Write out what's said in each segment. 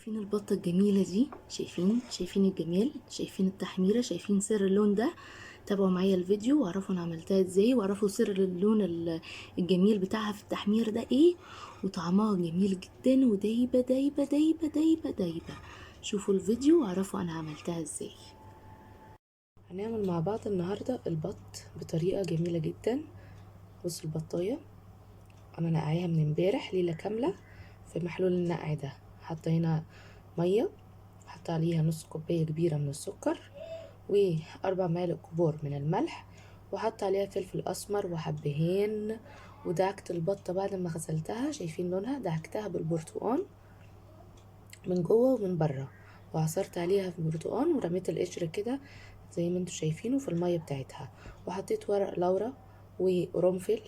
شايفين البطة الجميلة دي؟ شايفين الجمال، شايفين التحميرة، شايفين سر اللون ده. تابعوا معايا الفيديو واعرفوا انا عملتها ازاي، واعرفوا سر اللون الجميل بتاعها في التحمير ده ايه. وطعمها جميل جدا ودايبة دايبة دايبة دايبة دايبة. شوفوا الفيديو واعرفوا انا عملتها ازاي. هنعمل مع بعض النهاردة البط بطريقة جميلة جدا. بصوا البطاية انا نقعاها من امبارح ليلة كاملة في محلول النقع ده. حاطة هنا مية، حط عليها نص كوباية كبيرة من السكر واربع معالق كبار من الملح، وحط عليها فلفل اسمر وحبهان. ودعكت البطة بعد ما غسلتها، شايفين لونها، دعكتها بالبرتقان من جوه ومن بره، وعصرت عليها في برتقان ورميت القشر كده زي ما انتوا شايفينه في المية بتاعتها. وحطيت ورق لورا وقرنفل،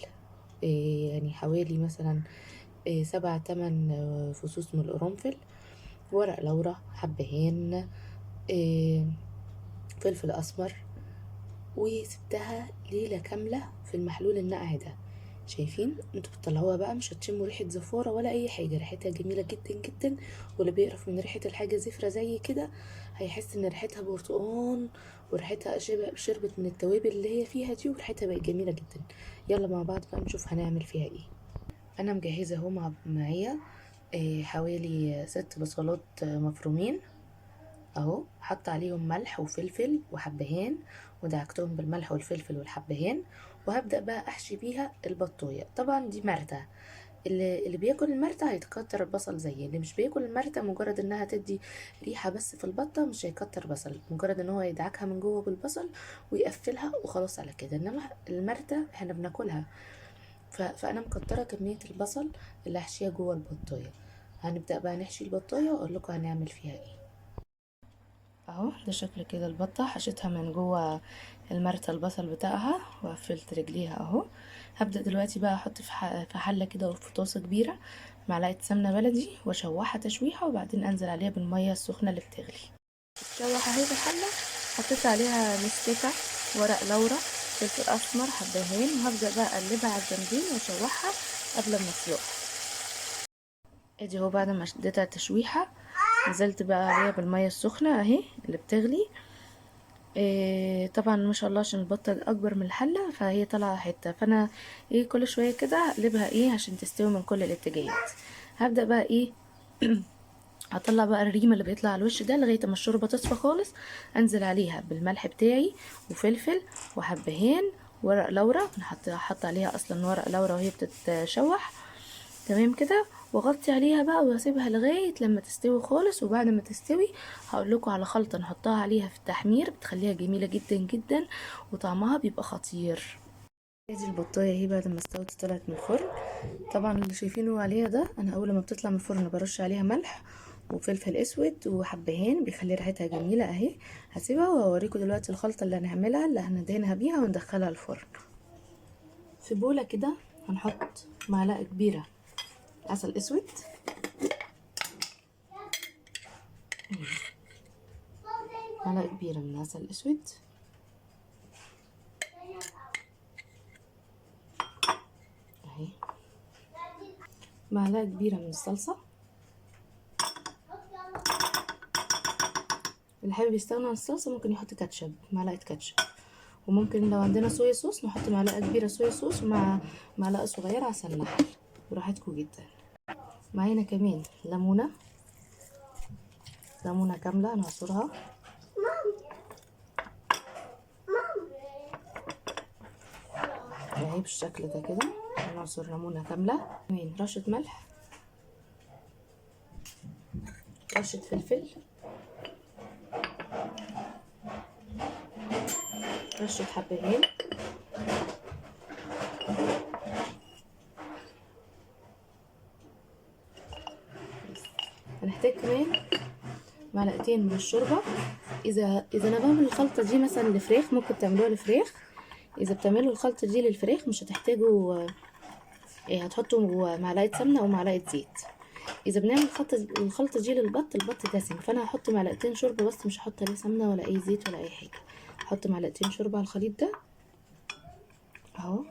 يعني حوالي مثلا 7 8 فصوص من القرنفل، ورق لورا، حبهان، فلفل اسمر. وسبتها ليلة كاملة في المحلول النقع ده. شايفين انتوا بتطلعوها بقى مش هتشموا ريحة زفارة ولا اي حاجة، ريحتها جميلة جدا جدا. واللي بيقرف من ريحة الحاجة زفرة زي كده هيحس ان ريحتها برتقان، وريحتها شربت من التوابل اللي هي فيها دي، وريحتها بقت جميلة جدا. يلا مع بعض بقى نشوف هنعمل فيها ايه. انا مجهزة اهو معايا حوالي 6 بصلات مفرومين اهو. حط عليهم ملح وفلفل وحبهان، ودعكتهم بالملح والفلفل والحبهان. وهبدأ بقى احشي بيها البطاية. طبعا دي مرتة، اللي بياكل المرتة هيتكتر البصل، زي اللي مش بياكل المرتة مجرد انها تدي ريحة بس في البطة مش هيكتر بصل، مجرد ان هو يدعكها من جوه بالبصل ويقفلها وخلاص على كده. انما المرتة احنا بناكلها، فانا مكترة كمية البصل اللي هحشيها جوه البطاية. هنبدأ بقى نحشي البطاية واقول لكم هنعمل فيها ايه. اهو ده شكل كده البطة، حشيتها من جوه المرتة البصل بتاعها وقفلت رجليها اهو. هبدأ دلوقتي بقى احط في حلة كده او في طاسة كبيرة معلقة سمنة بلدي واشوحها تشويحة، وبعدين انزل عليها بالمية السخنة اللي بتغلي. تتشوح اهي في الحلة. حطيت عليها مستكة، ورق لورا، فلفل اسمر، حبهان، وهبدأ بقى اقلبها على الجنبين واشوحها قبل ما اسلقها. ادي اهو بعد ما اديتها تشويحة نزلت بقى عليها بالمية السخنة اهي اللي بتغلي. طبعا ما شاء الله عشان البطة اكبر من الحلة فهي طالعة حتة، فانا كل شوية كده اقلبها عشان تستوي من كل الاتجاهات. هبدأ بقى هطلع بقى الريم اللي بيطلع على الوش ده لغاية ما الشوربة تصفى خالص. انزل عليها بالملح بتاعي وفلفل وحبهان، ورق لورا، انا حط عليها اصلا ورق لورا وهي بتتشوح تمام كده. واغطي عليها بقى واسيبها لغايه لما تستوي خالص. وبعد ما تستوي هقول لكم على خلطه نحطها عليها في التحمير بتخليها جميله جدا جدا وطعمها بيبقى خطير. ادي البطايه اهي بعد ما استوت طلعت من الفرن. طبعا اللي شايفينه عليها ده انا اول ما بتطلع من الفرن برش عليها ملح وفلفل اسود وحبهان بيخلي ريحتها جميله اهي. هسيبها واوريكم دلوقتي الخلطه اللي هنعملها اللي هندهنها بيها وندخلها الفرن. في بوله كده هنحط معلقه كبيره عسل اسود، معلقة كبيرة من العسل الأسود، اهي معلقة كبيرة من الصلصة. اللي حابب يستغنى عن الصلصة ممكن يحط كاتشب، معلقة كاتشب. وممكن لو عندنا صويا صوص نحط معلقة كبيرة صويا صوص مع معلقة صغيرة عسل نحل، براحتكم جدا. معانا كمان ليمونة كاملة نعصرها، اهي بالشكل ده كده. نعصر ليمونة كاملة. كمان رشة ملح، رشة فلفل، رشة حبهان، هنحتاج كمان معلقتين من الشوربه. اذا انا بعمل الخلطه دي مثلا لفراخ ممكن تعملوها لفراخ. اذا بتعملوا الخلطه دي للفراخ مش هتحتاجوا هتحطوا معلقه سمنه او معلقه زيت. اذا بنعمل الخلطه دي للبط، البط دسم، فانا هحط معلقتين شوربه بس، مش هحط عليه سمنه ولا اي زيت ولا اي حاجه. هحط معلقتين شوربه على الخليط ده اهو.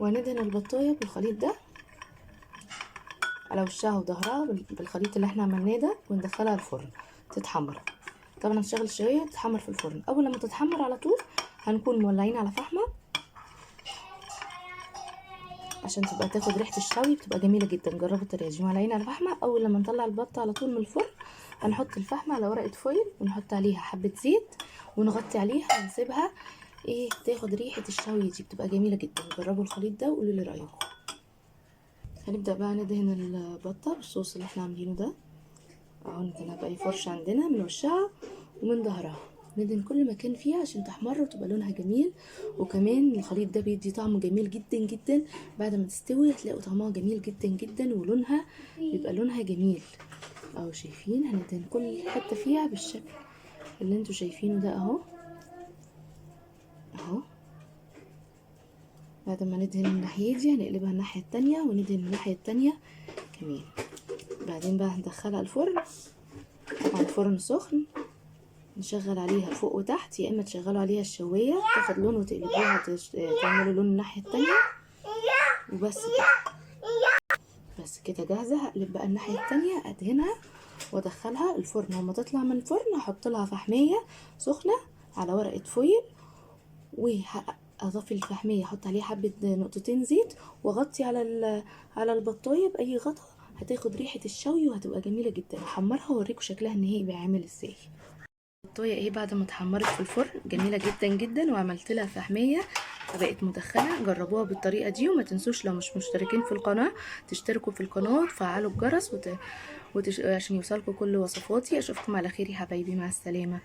وهندهن البطايه بالخليط ده على وشها وظهرها بالخليط اللي احنا عملناه ده، وندخلها الفرن تتحمر. طبعا هنشغل الشوايه تتحمر في الفرن. اول لما تتحمر على طول هنكون مولعين على فحمه عشان تبقى تاخد ريحه الشوي، بتبقى جميله جدا. جربوا الطريقه دي. مولعين على فحمه، اول لما نطلع البطه على طول من الفرن هنحط الفحمه على ورقه فويل ونحط عليها حبه زيت ونغطي عليها ونسيبها تاخد ريحه الشوي دي، بتبقى جميله جدا. جربوا الخليط ده وقولوا لي رايكم. هنبدا بقى ندهن البطه بالصوص اللي احنا عاملينه ده اهو. ندهنها باي فرشه عندنا من وشها ومن ظهرها، ندهن كل مكان فيها عشان تحمر وتبقى لونها جميل. وكمان الخليط ده بيدي طعم جميل جدا جدا. بعد ما تستوي هتلاقوا طعمها جميل جدا جدا ولونها بيبقى لونها جميل اهو. شايفين؟ هندهن كل حته فيها بالشكل اللي انتوا شايفينه ده اهو اهو. بعد ما ندهن الناحيه دي هنقلبها الناحيه التانية وندهن الناحيه التانية كمان. بعدين بقى هندخلها الفرن. طبعا الفرن سخن، نشغل عليها فوق وتحت، يا اما تشغلوا عليها الشوايه تاخد لون وتقلبوها تعملوا لون الناحيه التانية وبس كده. بس كده جاهزه. هقلب بقى الناحيه التانية ادهنها وادخلها الفرن. وما تطلع من الفرن هحط لها فحميه سخنه على ورقه فويل، واضفي الفحميه احط عليها حبه نقطتين زيت واغطي على البطايه باي غطا، هتاخد ريحه الشوي وهتبقى جميله جدا. هحمرها واوريكم شكلها النهائي بيعمل ازاي. البطايه بعد ما اتحمرت في الفرن جميله جدا جدا، وعملت لها فحميه فبقت مدخنه. جربوها بالطريقه دي، وما تنسوش لو مش مشتركين في القناه تشتركوا في القناه وتفعلوا الجرس عشان يوصلكوا كل وصفاتي. اشوفكم على خير يا حبايبي، مع السلامه.